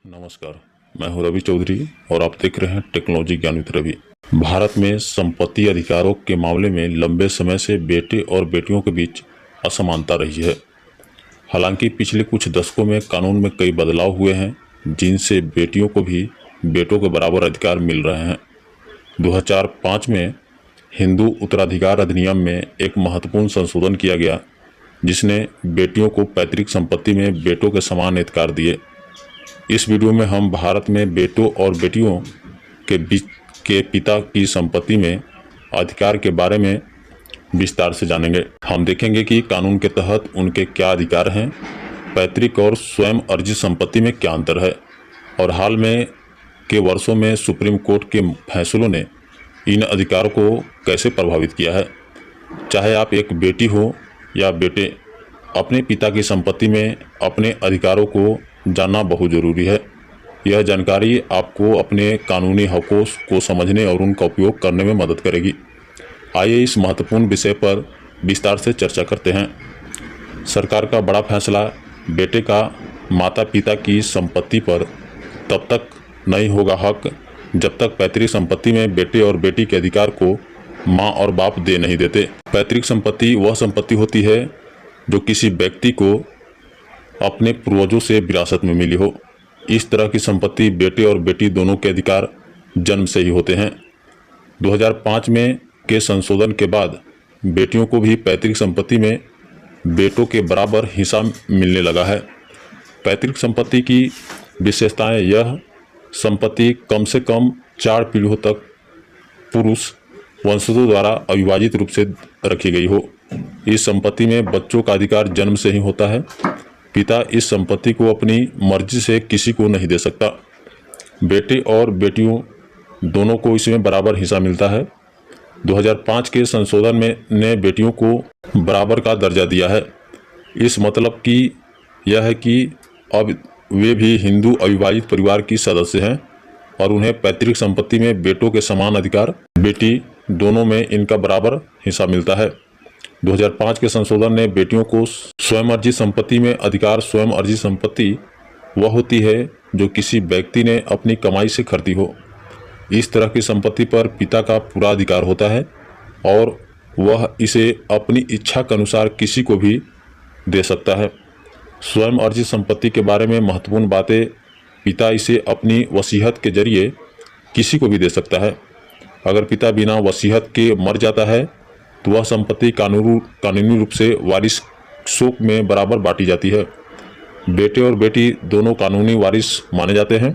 नमस्कार, मैं हूं रवि चौधरी और आप देख रहे हैं टेक्नोलॉजी ज्ञान विद रवि। भारत में संपत्ति अधिकारों के मामले में लंबे समय से बेटे और बेटियों के बीच असमानता रही है। हालांकि पिछले कुछ दशकों में कानून में कई बदलाव हुए हैं, जिनसे बेटियों को भी बेटों के बराबर अधिकार मिल रहे हैं। 2005 में हिंदू उत्तराधिकार अधिनियम में एक महत्वपूर्ण संशोधन किया गया, जिसने बेटियों को पैतृक संपत्ति में बेटों के समान अधिकार दिए। इस वीडियो में हम भारत में बेटों और बेटियों के बीच के पिता की संपत्ति में अधिकार के बारे में विस्तार से जानेंगे। हम देखेंगे कि कानून के तहत उनके क्या अधिकार हैं, पैतृक और स्वयं अर्जित संपत्ति में क्या अंतर है, और हाल में के वर्षों में सुप्रीम कोर्ट के फैसलों ने इन अधिकारों को कैसे प्रभावित किया है। चाहे आप एक बेटी हो या बेटे, अपने पिता की संपत्ति में अपने अधिकारों को जानना बहुत ज़रूरी है। यह जानकारी आपको अपने कानूनी हकों को समझने और उनका उपयोग करने में मदद करेगी। आइए इस महत्वपूर्ण विषय पर विस्तार से चर्चा करते हैं। सरकार का बड़ा फैसला, बेटे का माता पिता की संपत्ति पर तब तक नहीं होगा हक जब तक पैतृक संपत्ति में बेटे और बेटी के अधिकार को माँ और बाप दे नहीं देते। पैतृक संपत्ति वह संपत्ति होती है जो किसी व्यक्ति को अपने पूर्वजों से विरासत में मिली हो। इस तरह की संपत्ति बेटे और बेटी दोनों के अधिकार जन्म से ही होते हैं। 2005 में के संशोधन के बाद बेटियों को भी पैतृक संपत्ति में बेटों के बराबर हिस्सा मिलने लगा है। पैतृक संपत्ति की विशेषताएं: यह संपत्ति कम से कम 4 पीढ़ियों तक पुरुष वंशजों द्वारा अविभाजित रूप से रखी गई हो। इस संपत्ति में बच्चों का अधिकार जन्म से ही होता है। पिता इस संपत्ति को अपनी मर्जी से किसी को नहीं दे सकता। बेटे और बेटियों दोनों को इसमें बराबर हिस्सा मिलता है। 2005 के संशोधन में ने बेटियों को बराबर का दर्जा दिया है। इस मतलब की यह है कि अब वे भी हिंदू अविभाजित परिवार की सदस्य हैं और उन्हें पैतृक संपत्ति में बेटों के समान अधिकार, बेटी दोनों में इनका बराबर हिस्सा मिलता है। 2005 के संशोधन ने बेटियों को स्वयं अर्जित संपत्ति में अधिकार। स्वयं अर्जित संपत्ति वह होती है जो किसी व्यक्ति ने अपनी कमाई से खरीदी हो। इस तरह की संपत्ति पर पिता का पूरा अधिकार होता है और वह इसे अपनी इच्छा के अनुसार किसी को भी दे सकता है। स्वयं अर्जित संपत्ति के बारे में महत्वपूर्ण बातें: पिता इसे अपनी वसीयत के जरिए किसी को भी दे सकता है। अगर पिता बिना वसीयत के मर जाता है तो वह संपत्ति कानूनी रूप से वारिसों में बराबर बांटी जाती है। बेटे और बेटी दोनों कानूनी वारिस माने जाते हैं।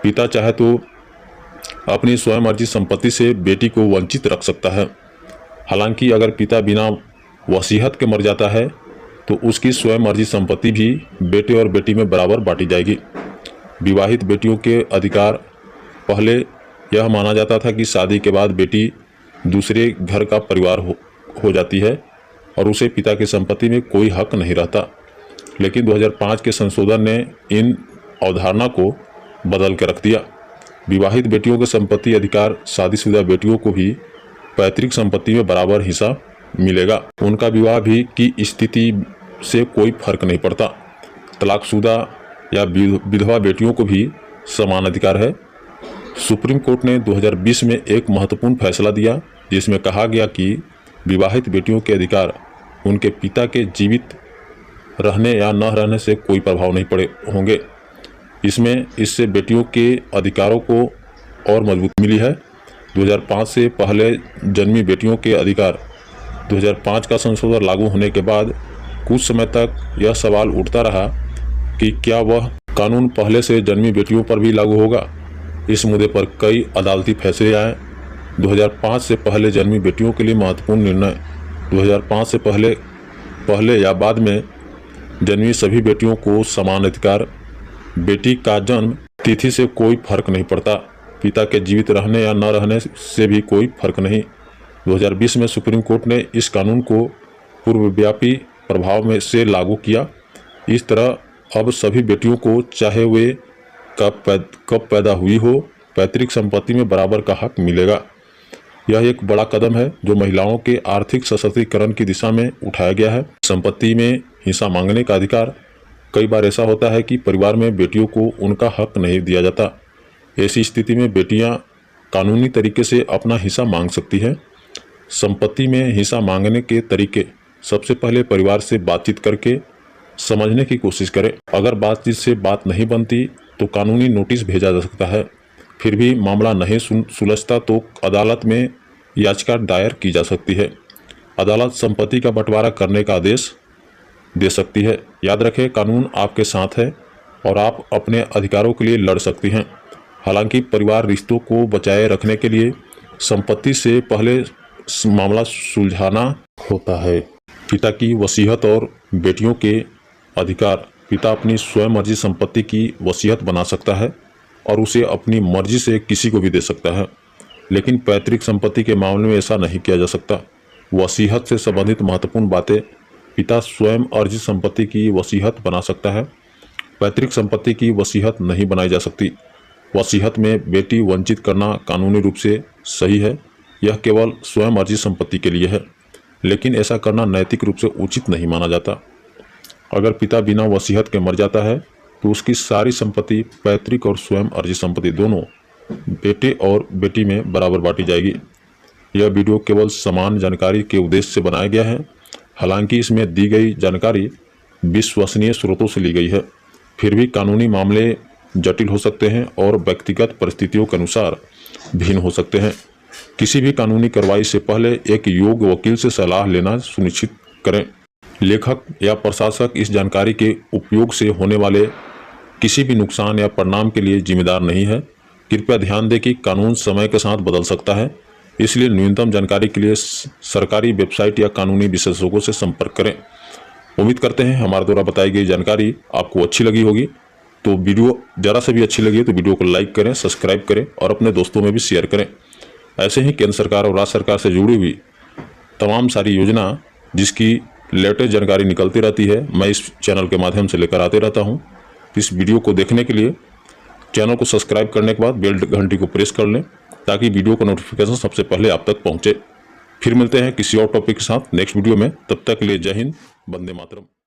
पिता चाहे तो अपनी स्वयं अर्जित संपत्ति से बेटी को वंचित रख सकता है। हालांकि अगर पिता बिना वसीयत के मर जाता है तो उसकी स्वयं अर्जित संपत्ति भी बेटे और बेटी में बराबर बांटी जाएगी। विवाहित बेटियों के अधिकार: पहले यह माना जाता था कि शादी के बाद बेटी दूसरे घर का परिवार हो जाती है और उसे पिता की संपत्ति में कोई हक नहीं रहता। लेकिन 2005 के संशोधन ने इन अवधारणा को बदल के रख दिया। विवाहित बेटियों के संपत्ति अधिकार: शादीशुदा बेटियों को भी पैतृक संपत्ति में बराबर हिस्सा मिलेगा। उनका विवाह भी की स्थिति से कोई फर्क नहीं पड़ता। तलाकशुदा या विधवा बेटियों को भी समान अधिकार है। सुप्रीम कोर्ट ने 2020 में एक महत्वपूर्ण फैसला दिया, जिसमें कहा गया कि विवाहित बेटियों के अधिकार उनके पिता के जीवित रहने या न रहने से कोई प्रभाव नहीं पड़े होंगे। इससे बेटियों के अधिकारों को और मजबूत मिली है। 2005 से पहले जन्मी बेटियों के अधिकार: 2005 का संशोधन लागू होने के बाद कुछ समय तक यह सवाल उठता रहा कि क्या वह कानून पहले से जन्मी बेटियों पर भी लागू होगा। इस मुद्दे पर कई अदालती फैसले आए। 2005 से पहले जन्मी बेटियों के लिए महत्वपूर्ण निर्णय: 2005 से पहले या बाद में जन्मी सभी बेटियों को समान अधिकार। बेटी का जन्म तिथि से कोई फर्क नहीं पड़ता। पिता के जीवित रहने या न रहने से भी कोई फर्क नहीं। 2020 में सुप्रीम कोर्ट ने इस कानून को पूर्वव्यापी प्रभाव से लागू किया। इस तरह अब सभी बेटियों को, चाहे वे कब पैदा हुई हो, पैतृक संपत्ति में बराबर का हक मिलेगा। यह एक बड़ा कदम है जो महिलाओं के आर्थिक सशक्तिकरण की दिशा में उठाया गया है। संपत्ति में हिस्सा मांगने का अधिकार: कई बार ऐसा होता है कि परिवार में बेटियों को उनका हक नहीं दिया जाता। ऐसी स्थिति में बेटियां कानूनी तरीके से अपना हिस्सा मांग सकती हैं। संपत्ति में हिस्सा मांगने के तरीके सबसे पहले परिवार से बातचीत करके समझने की कोशिश करें। अगर बातचीत से बात नहीं बनती तो कानूनी नोटिस भेजा जा सकता है। फिर भी मामला नहीं सुलझता तो अदालत में याचिका दायर की जा सकती है। अदालत संपत्ति का बंटवारा करने का आदेश दे सकती है। याद रखें, कानून आपके साथ है और आप अपने अधिकारों के लिए लड़ सकती हैं। हालांकि परिवार रिश्तों को बचाए रखने के लिए संपत्ति से पहले मामला सुलझाना होता है। पिता की वसीयत और बेटियों के अधिकार। पिता अपनी स्वयं मर्जी संपत्ति की वसीयत बना सकता है और उसे अपनी मर्जी से किसी को भी दे सकता है, लेकिन पैतृक संपत्ति के मामले में ऐसा नहीं किया जा सकता। वसीयत से संबंधित महत्वपूर्ण बातें। पिता स्वयं अर्जित संपत्ति की वसीयत बना सकता है। पैतृक संपत्ति की वसीयत नहीं बनाई जा सकती। वसीयत में बेटी वंचित करना कानूनी रूप से सही है। यह केवल स्वयं अर्जित संपत्ति के लिए है, लेकिन ऐसा करना नैतिक रूप से उचित नहीं माना जाता। अगर पिता बिना वसीयत के मर जाता है तो उसकी सारी संपत्ति, पैतृक और स्वयं अर्जित संपत्ति दोनों, बेटे और बेटी में बराबर बांटी जाएगी। यह वीडियो केवल समान जानकारी के उद्देश्य से बनाया गया है। हालांकि इसमें दी गई जानकारी विश्वसनीय स्रोतों से ली गई है। फिर भी कानूनी मामले जटिल हो सकते हैं और व्यक्तिगत परिस्थितियों के अनुसार भिन्न हो सकते हैं। किसी भी कानूनी कार्रवाई से पहले एक योग्य वकील से सलाह लेना सुनिश्चित करें। लेखक या प्रशासक इस जानकारी के उपयोग से होने वाले किसी भी नुकसान या परिणाम के लिए जिम्मेदार नहीं है। कृपया ध्यान दें कि कानून समय के साथ बदल सकता है, इसलिए न्यूनतम जानकारी के लिए सरकारी वेबसाइट या कानूनी विशेषज्ञों से संपर्क करें। उम्मीद करते हैं हमारे द्वारा बताई गई जानकारी आपको अच्छी लगी होगी। तो वीडियो ज़रा से भी अच्छी लगी तो वीडियो को लाइक करें, सब्सक्राइब करें और अपने दोस्तों में भी शेयर करें। ऐसे ही केंद्र सरकार और राज्य सरकार से जुड़ी हुई तमाम सारी योजना जिसकी लेटेस्ट जानकारी निकलती रहती है, मैं इस चैनल के माध्यम से लेकर आते रहता हूं। इस वीडियो को देखने के लिए चैनल को सब्सक्राइब करने के बाद बेल घंटी को प्रेस कर लें ताकि वीडियो का नोटिफिकेशन सबसे पहले आप तक पहुंचे। फिर मिलते हैं किसी और टॉपिक के साथ नेक्स्ट वीडियो में। तब तक के लिए जय हिंद, वंदे मातरम।